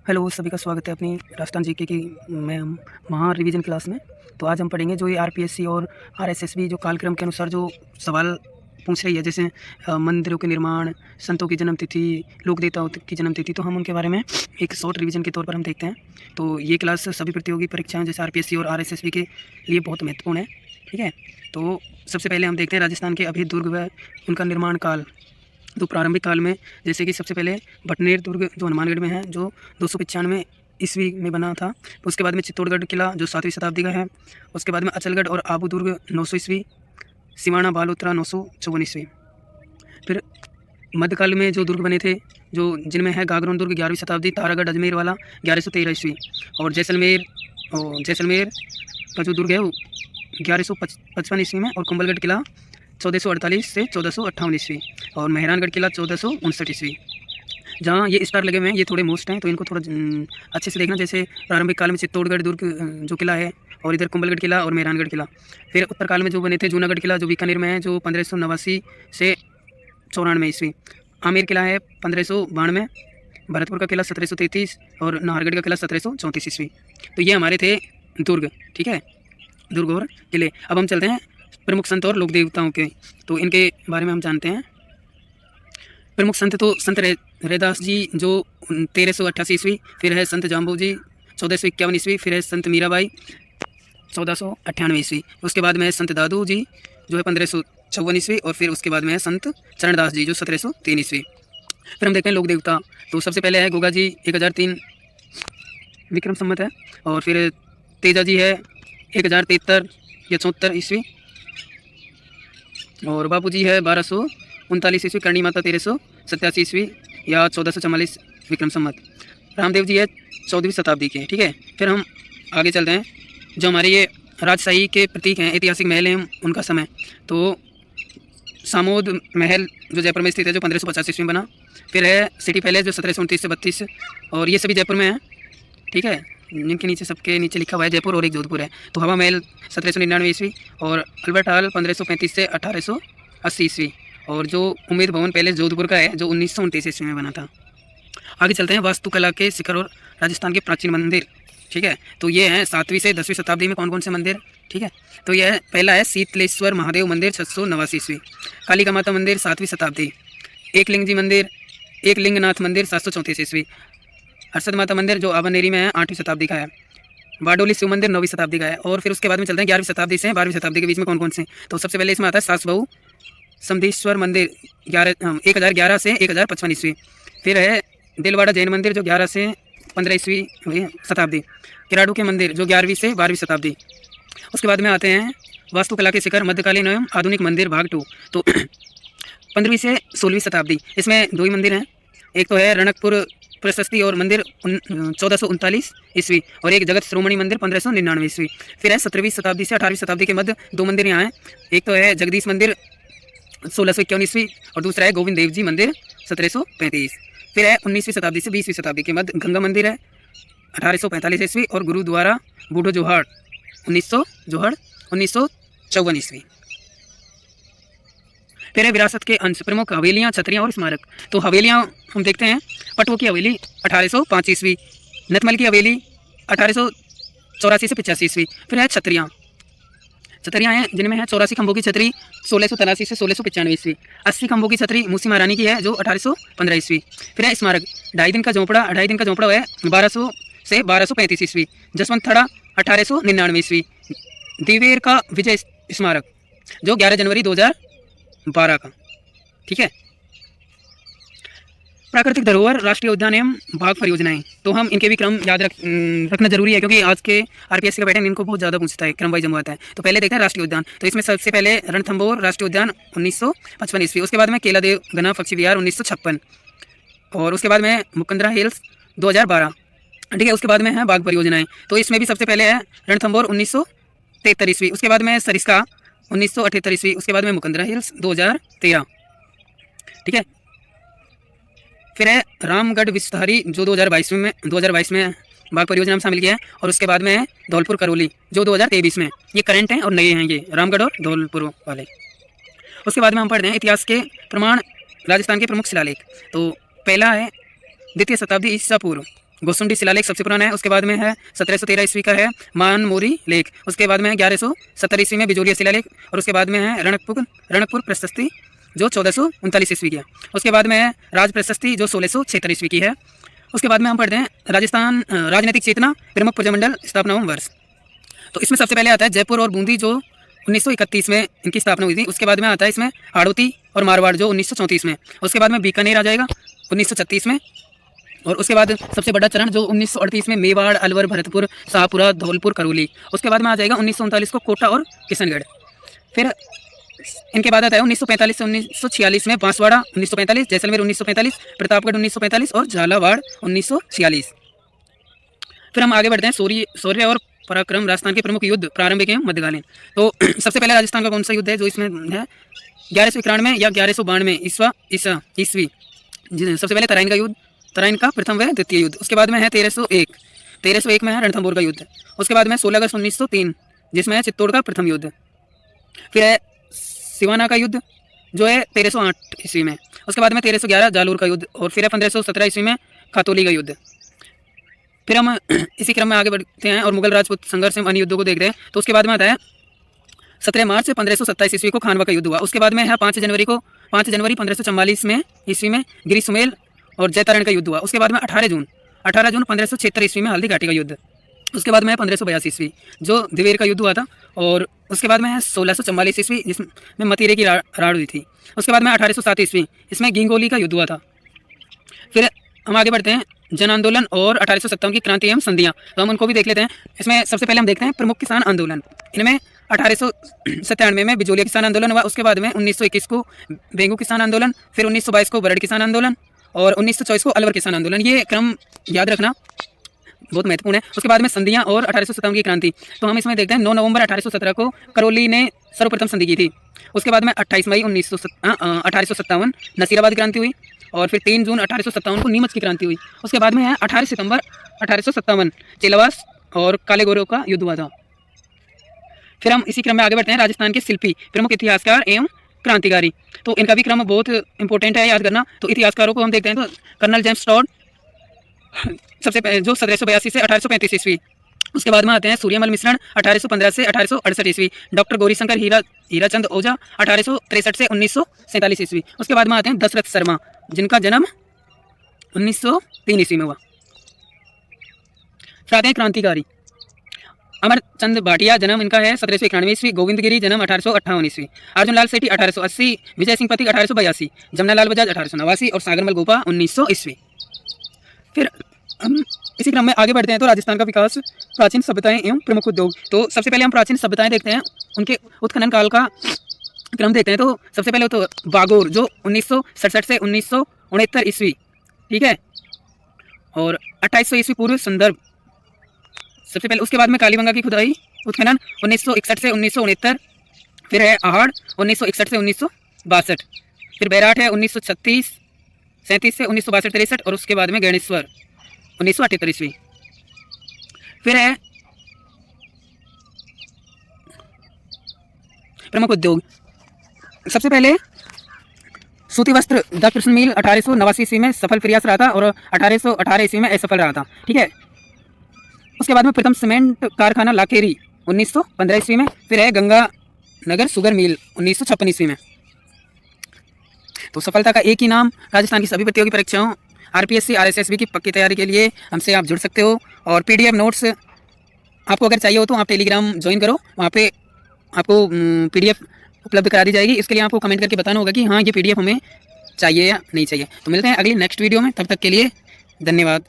Hello, सभी का स्वागत है अपनी राजस्थान जीके की में महा रिवीजन क्लास में। तो आज हम पढ़ेंगे जो ये आरपीएससी और आरएसएसबी जो कालक्रम के अनुसार जो सवाल पूछ रही है, जैसे मंदिरों के निर्माण, संतों की जन्मतिथि, लोक देवताओं की जन्मतिथि, तो हम उनके बारे में एक शॉर्ट रिवीजन के तौर पर हम देखते हैं। तो ये क्लास सभी प्रतियोगी परीक्षाएं जैसे आरपीएससी और आरएसएसबी के लिए बहुत महत्वपूर्ण है। ठीक है, तो सबसे पहले हम देखते हैं राजस्थान के अभी दुर्ग व उनका निर्माण काल। तो प्रारंभिक काल में जैसे कि सबसे पहले भटनेर दुर्ग जो हनुमानगढ़ में है, जो 295 ईस्वी में बना था। उसके बाद में चित्तौड़गढ़ किला जो 7वीं शताब्दी का है। उसके बाद में अचलगढ़ और आबू दुर्ग 900 ईस्वी, सिवाना बालोतरा 954 ईस्वी। फिर मध्यकाल में जो दुर्ग बने थे, जो जिनमें है गागरोन दुर्ग 11वीं शताब्दी, तारागढ़ अजमेर वाला 1113 ईस्वी, और जैसलमेर का जो दुर्ग है वो 1155 ईस्वी में, और कुंभलगढ़ किला 1448 से 1458 ईस्वी, और मेहरानगढ़ किला 1459 ईस्वी। जहाँ ये स्टार लगे हुए हैं ये थोड़े मोस्ट हैं, तो इनको थोड़ा अच्छे से देखना। जैसे प्रारंभिक काल में चित्तौड़गढ़ दुर्ग जो किला है, और इधर कुंभलगढ़ किला और मेहरानगढ़ किला। फिर उत्तर काल में जो बने थे जूनागढ़ किला जो बीकानेर में है, जो 1589 से 94 ईस्वी। आमेर किला है 1592, भरतपुर का किला 1733, और नाहरगढ़ का किला 1734 ईस्वी। तो ये हमारे थे दुर्ग। ठीक है, दुर्ग और किले। अब हम चलते हैं प्रमुख संत और लोक देवताओं के, तो इनके बारे में हम जानते हैं। प्रमुख संत तो संत रैदास जी जो 1388 ईस्वी, फिर है संत जाम्बू जी 1451 ईस्वी, फिर है संत मीराबाई 1498 ईस्वी। उसके बाद में है संत दादू जी जो है 1554 ईस्वी, और फिर उसके बाद में है संत चरणदास जी जो 1703 ईस्वी। फिर हम देखते हैं लोक देवता। तो सबसे पहले है गोगा जी 1003 विक्रम संवत है, और फिर तेजा जी है 1073 या 74 ईस्वी, और बापू जी है 1239 ईस्वी, करणी माता 1387 ईस्वी या 1444 विक्रम संवत। रामदेव जी है 14वीं शताब्दी के। ठीक है, फिर हम आगे चलते हैं। जो हमारे ये राजशाही के प्रतीक हैं, ऐतिहासिक महल हैं, उनका समय। तो सामोद महल जो जयपुर में स्थित है, जो 1550 ईस्वी में बना। फिर है सिटी पैलेस जो 1729 से 32, और ये सभी जयपुर में है। ठीक है, जिनके नीचे सबके नीचे लिखा हुआ है जयपुर, और एक जोधपुर है। तो हवा महल 1799 ईस्वी, और अल्बर्ट हॉल 1535 से 1880 ईस्वी, और जो उम्मेद भवन पैलेस जोधपुर का है जो 1929 ईस्वी में बना था। आगे चलते हैं वास्तुकला के शिखर और राजस्थान के प्राचीन मंदिर। ठीक है, तो ये हैं 7वीं से 10वीं शताब्दी में कौन कौन से मंदिर। ठीक है, तो यह पहला है शीतलेश्वर महादेव मंदिर 689 ईस्वी, कालिका माता मंदिर 7वीं शताब्दी, एक लिंग जी मंदिर, एक लिंगनाथ मंदिर 734 ईस्वी, हर्षद माता मंदिर जो आबनेरी में है 8वीं शताब्दी का है, बारडोली शिव मंदिर 9वीं शताब्दी का है। और फिर उसके बाद में चलते हैं 11वीं शताब्दी से 12वीं शताब्दी के बीच में कौन कौन से। तो सबसे पहले इसमें आता है सास बहू समधेश्वर मंदिर 1011 से 1055 ईस्वी। फिर है दिलवाड़ा जैन मंदिर जो 11 से 15 ईस्वी शताब्दी, किराडू के मंदिर जो 11वीं से 12वीं शताब्दी। उसके बाद में आते हैं वास्तुकला के शिखर मध्यकालीन एवं आधुनिक मंदिर भाग 2, तो 15वीं से 16वीं शताब्दी। इसमें दो ही मंदिर हैं, एक तो है रणकपुर प्रशस्ति और मंदिर 1439 ईस्वी, और एक जगत श्रोमणी मंदिर 1599 ईस्वी। फिर है 17वीं शताब्दी से 18वीं शताब्दी के मध्य दो मंदिर यहाँ हैं, एक तो है जगदीश मंदिर 1651 ईस्वी, और दूसरा है गोविंद देव जी मंदिर 1735। फिर है 19वीं शताब्दी से 20वीं शताब्दी के मध्य गंगा मंदिर है 1845 ईस्वी, और गुरुद्वारा बूढ़ो जोहड़ 1954 ईस्वी। फिर है विरासत के अंश, प्रमुख हवेलियाँ, छतरियाँ और स्मारक। तो हवेलियाँ हम देखते हैं, पटवों की हवेली 1805 ईस्वी, नतमल की हवेली 1884 से 85 ईस्वी। फिर है छतरियाँ हैं जिनमें है 84 खंभों की छतरी 1683 से 1695 ईस्वी, 80 खंभों की छतरी मूसी महारानी की है जो 1815 ईस्वी। फिर है स्मारक, ढाई दिन का झोंपड़ा है 1200 से 1235 ईस्वी, जसवंत थड़ा 1899 ईस्वी, दिवेर का विजय स्मारक जो 11 जनवरी 2012 का। ठीक है, प्राकृतिक धरोहर, राष्ट्रीय उद्यान एवं बाग परियोजनाएं। तो हम इनके भी क्रम याद रखना जरूरी है, क्योंकि आज के आरपीएससी का पैटर्न इनको बहुत ज़्यादा पूछता है, क्रम वाइज जमा आता है। तो पहले देखते हैं राष्ट्रीय उद्यान। तो इसमें सबसे पहले रणथंभौर राष्ट्रीय उद्यान 1955 ईस्वी, उसके बाद में केलादेव घना पक्षी विहार 1956, और उसके बाद में मुकंदरा हिल्स 2012। ठीक है, उसके बाद में है बाग परियोजनाएं। तो इसमें भी सबसे पहले है रणथंभौर 1973 ईस्वी, उसके बाद में सरिस्का 1978 ईस्वी, उसके बाद में मुकंदरा हिल्स 2013। ठीक है, फिर है रामगढ़ विस्तारी जो 2022 में बाग परियोजना में शामिल किया है, और उसके बाद में है धौलपुर करौली जो 2023 में। ये करंट हैं और नए हैं, ये रामगढ़ और धौलपुर वाले। उसके बाद में हम पढ़ते हैं इतिहास के प्रमाण, राजस्थान के प्रमुख शिलालेख। तो पहला है द्वितीय शताब्दी ईसा पूर्व, गोसुंडी शिलालेख सबसे पुराना है। उसके बाद में है 1713 ईस्वी का है मानमोरी लेख। उसके बाद में है 1170 ईस्वी में बिजोलिया शिलालेख। और उसके बाद में है रणकपुर प्रशस्ति जो 1439 ईस्वी की है। उसके बाद में है राज प्रशस्ति जो 1676 ईस्वी की है। उसके बाद में हम पढ़ते हैं राजस्थान राजनीतिक चेतना प्रमुख प्रजामंडल स्थापना वर्ष। तो इसमें सबसे पहले आता है जयपुर और बूंदी जो 1931 में इनकी स्थापना हुई थी। उसके बाद में आता है इसमें हाड़ौती और मारवाड़ जो 1934 में। उसके बाद में बीकानेर आ जाएगा 1936 में। और उसके बाद सबसे बड़ा चरण जो 1938 में मेवाड़, अलवर, भरतपुर, शाहपुरा, धौलपुर, करौली। उसके बाद में आ जाएगा 1939 को कोटा और किशनगढ़। फिर इनके बाद आता है 1945 से 1946 में बांसवाड़ा 1945, जैसलमेर 1945, प्रतापगढ़ 1945 और झालावाड़ 1946। फिर हम आगे बढ़ते हैं शौर्य और पराक्रम राजस्थान के प्रमुख युद्ध प्रारंभिक एवं मध्यकालीन। तो सबसे पहले राजस्थान का कौन सा युद्ध है जो इसमें है 1191 या 1192 ईस्वी। सबसे पहले तराइन का प्रथम व द्वितीय युद्ध। उसके बाद में है 1301 में है रणथंभौर का युद्ध। उसके बाद में 16 अगस्त 1903 जिसमें है चित्तौड़ का प्रथम युद्ध। फिर है सिवाना का युद्ध जो है 1308 ईस्वी में। उसके बाद में 1311 जालोर का युद्ध। और फिर है 1517 ईस्वी में खातौली का युद्ध। फिर हम इसी क्रम में आगे बढ़ते हैं और मुगल राजपूत संघर्ष में अन्य युद्धों को देखते हैं। तो उसके बाद में आता है 17 मार्च 1527 ईस्वी को खानवा का युद्ध हुआ। उसके बाद में है 5 जनवरी 1544 में ईस्वी में गिरी सुमेल और जयतारण का युद्ध हुआ। उसके बाद में 18 जून 1576 ईस्वी में हल्दी घाटी का युद्ध। उसके बाद में है 1582 ईस्वी जो दिवेर का युद्ध हुआ था। और उसके बाद में है 1644 ईस्वी जिसमें मतीरे की राड़ हुई थी। उसके बाद में 1807 ईस्वी इसमें गिंगोली का युद्ध हुआ था। फिर हम आगे बढ़ते हैं जन आंदोलन और 1857 की क्रांति एवं संधियां। तो हम उनको भी देख लेते हैं। इसमें सबसे पहले हम देखते हैं प्रमुख किसान आंदोलन। इनमें 1897 में बिजोलिया किसान आंदोलन हुआ। उसके बाद में 1921 को बेंगू किसान आंदोलन, फिर 1922 को बरड़ किसान आंदोलन और 1924 को अलवर किसान आंदोलन। ये क्रम याद रखना बहुत महत्वपूर्ण है। उसके बाद में संधियां और 1857 की क्रांति। तो हम इसमें देखते हैं 9 नवंबर 1817 को करौली ने सर्वप्रथम संधि की थी। उसके बाद में 28 मई 1857 नसीराबाद क्रांति हुई। और फिर 3 जून 1857 को नीमच की क्रांति हुई। उसके बाद में है 18 सितंबर 1857 चेलावास और काले गोरों का युद्ध हुआ था। फिर हम इसी क्रम में आगे बढ़ते हैं राजस्थान के शिल्पी प्रमुख इतिहासकार एवं क्रांतिकारी। तो इनका भी क्रम बहुत इंपॉर्टेंट है याद करना। तो इतिहासकारों को हम देखते हैं तो कर्नल जेम्स टॉड सबसे पहले जो 1782 से 1835 ईस्वी। उसके बाद में आते हैं सूर्यमल मिश्रण 1815 से 1868 ईस्वी। डॉक्टर गौरीशंकर हीराचंद ओझा 1863 से 1947 ईस्वी। उसके बाद में आते हैं दशरथ शर्मा जिनका जन्म 1903 ईस्वी में हुआ। फिर आते हैं क्रांतिकारी अमरचंद भाटिया जन्म इनका है 1791 ईस्वी। गोविंद गिरी जन्म 1858 ईस्वी। अर्जुन लाल सेठी 1880, विजय सिंह पति 1882, जमनालाल बजाज 1889 और सागरमल गोपा 1900 ईस्वी। फिर हम इसी क्रम में आगे बढ़ते हैं तो राजस्थान का विकास प्राचीन सभ्यताएं एवं प्रमुख उद्योग। तो सबसे पहले हम प्राचीन सभ्यताएं देखते हैं, उनके उत्खनन काल का क्रम देखते हैं। तो सबसे पहले तो बागोर जो 1967 से 1969 ईस्वी, ठीक है, और 2800 ईस्वी पूर्व संदर्भ सबसे पहले। उसके बाद में कालीबंगा की खुदाई उत्खनन 1961 से 1969। फिर है आहड़ 1961 से 1962। फिर बैराट है 1937 से 1962-63 और उसके बाद में गणेश्वर 1978 ईस्वी। फिर है प्रमुख उद्योग। सबसे पहले सूती वस्त्र द कृष्ण मिल 1889 ईस्वी में सफल प्रयास रहा था और 1818 ईस्वी में असफल रहा था, ठीक है। उसके बाद में प्रथम सीमेंट कारखाना लाखेरी 1915 ईस्वी में। फिर है गंगा नगर शुगर मिल 1956 ईस्वी में। तो सफलता का एक ही नाम। राजस्थान की सभी प्रतियोगी परीक्षाओं आरपीएससी आरएसएसबी की पक्की तैयारी के लिए हमसे आप जुड़ सकते हो। और पीडीएफ नोट्स आपको अगर चाहिए हो तो आप टेलीग्राम ज्वाइन करो, वहाँ पे आपको पीडीएफ उपलब्ध करा दी जाएगी। इसके लिए आपको कमेंट करके बताना होगा कि हाँ ये पीडीएफ हमें चाहिए या नहीं चाहिए। तो मिलते हैं अगली नेक्स्ट वीडियो में, तब तक के लिए धन्यवाद।